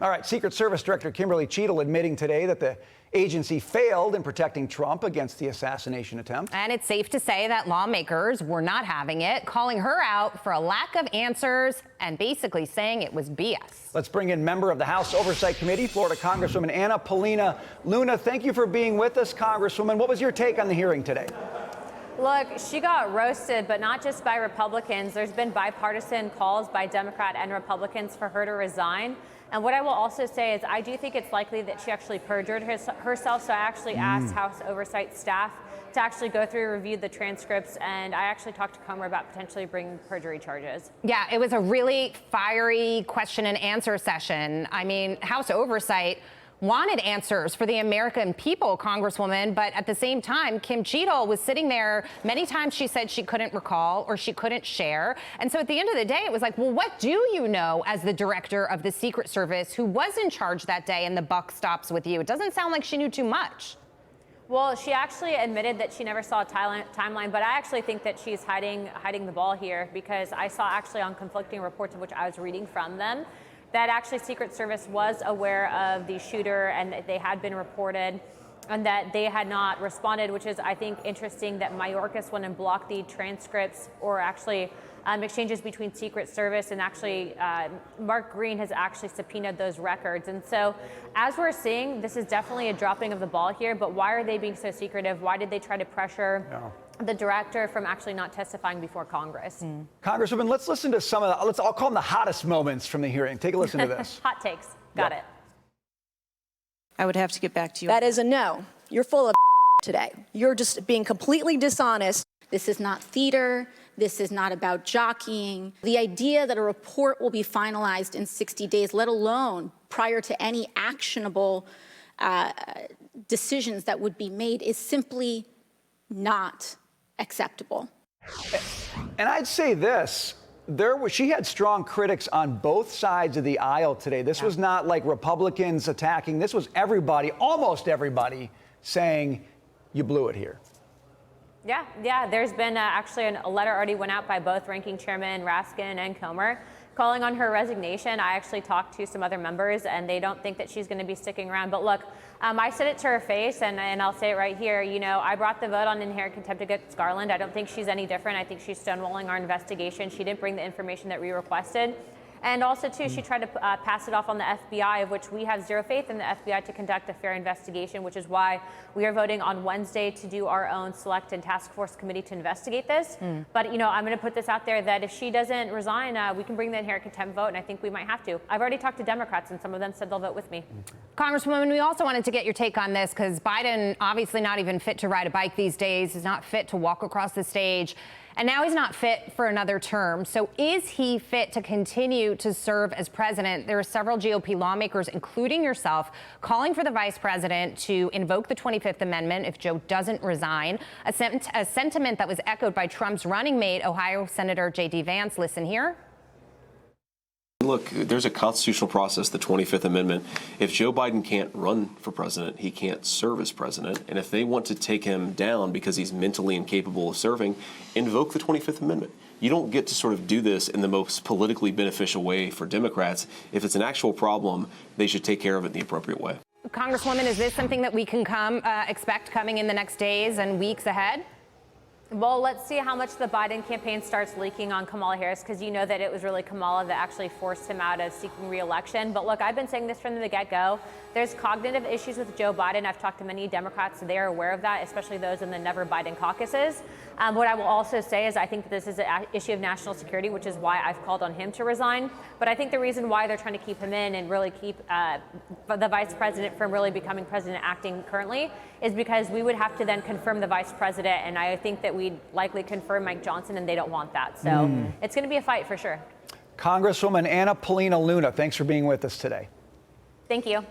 All right, Secret Service Director Kimberly Cheatle admitting today that the agency failed in protecting Trump against the assassination attempt. And it's safe to say that lawmakers were not having it, calling her out for a lack of answers and basically saying it was BS. Let's bring in member of the House Oversight Committee, Florida Congresswoman Paulina Luna. Thank you for being with us, Congresswoman. What was your take on the hearing today? Look, she got roasted, but not just by Republicans. There's been bipartisan calls by Democrat and Republicans for her to resign. And what I will also say is I do think it's likely that she actually perjured herself. So I actually asked House Oversight staff to actually go through, review the transcripts, and I actually talked to Comer about potentially bringing perjury charges. Yeah, it was a really fiery question and answer session. I mean, House Oversight wanted answers for the American people, Congresswoman, but at the same time, Kim Cheatle was sitting there. Many times she said she couldn't recall or she couldn't share. And so at the end of the day, it was like, well, what do you know as the director of the Secret Service who was in charge that day and the buck stops with you? It doesn't sound like she knew too much. Well, she actually admitted that she never saw a timeline, but I actually think that she's hiding the ball here, because I saw actually on conflicting reports, of which I was reading from them, that actually Secret Service was aware of the shooter and that they had been reported and that they had not responded, which is, I think, interesting that Mayorkas went and blocked the transcripts or actually exchanges between Secret Service, and actually Mark Green has actually subpoenaed those records. And so as we're seeing, this is definitely a dropping of the ball here, but why are they being so secretive? Why did they try to pressure the director from actually not testifying before Congress? Congresswoman, let's listen to some of the, I'll call them the hottest moments from the hearing. Take a listen to this. Hot takes. Got it. I would have to get back to you. That is a no. You're full of today. You're just being completely dishonest. This is not theater. This is not about jockeying. The idea that a report will be finalized in 60 days, let alone prior to any actionable decisions that would be made, is simply not acceptable. And I'd say this. She had strong critics on both sides of the aisle today. This was not like Republicans attacking. This was everybody, almost everybody, saying you blew it here. Yeah. There's been actually a letter already went out by both ranking chairman Raskin and Comer calling on her resignation. I actually talked to some other members, and they don't think that she's going to be sticking around. But look, I said it to her face, and I'll say it right here. You know, I brought the vote on inherent contempt against Garland. I don't think she's any different. I think she's stonewalling our investigation. She didn't bring the information that we requested. And also, too, she tried to pass it off on the FBI, of which we have zero faith in the FBI to conduct a fair investigation, which is why we are voting on Wednesday to do our own select and task force committee to investigate this. But, you know, I'm going to put this out there that if she doesn't resign, we can bring the inherent contempt vote, and I think we might have to. I've already talked to Democrats, and some of them said they'll vote with me. Congresswoman, we also wanted to get your take on this, because Biden, obviously not even fit to ride a bike these days, is not fit to walk across the stage. And now he's not fit for another term. So is he fit to continue to serve as president? There are several GOP lawmakers, including yourself, calling for the vice president to invoke the 25th Amendment if Joe doesn't resign, a sentiment that was echoed by Trump's running mate, Ohio Senator J.D. Vance. Listen here. Look, there's a constitutional process, the 25th Amendment. If Joe Biden can't run for president, he can't serve as president. And if they want to take him down because he's mentally incapable of serving, invoke the 25th Amendment. You don't get to sort of do this in the most politically beneficial way for Democrats. If it's an actual problem, they should take care of it in the appropriate way. Congresswoman, is this something that we can expect coming in the next days and weeks ahead? Well, let's see how much the Biden campaign starts leaking on Kamala Harris, because you know that it was really Kamala that actually forced him out of seeking re-election. But look, I've been saying this from the get-go. There's cognitive issues with Joe Biden. I've talked to many Democrats. They're aware of that, especially those in the Never Biden caucuses. What I will also say is I think that this is an issue of national security, which is why I've called on him to resign. But I think the reason why they're trying to keep him in and really keep the vice president from really becoming president acting currently is because we would have to then confirm the vice president. And I think that we'd likely confirm Mike Johnson, and they don't want that. So it's going to be a fight for sure. Congresswoman Paulina Luna, thanks for being with us today. Thank you.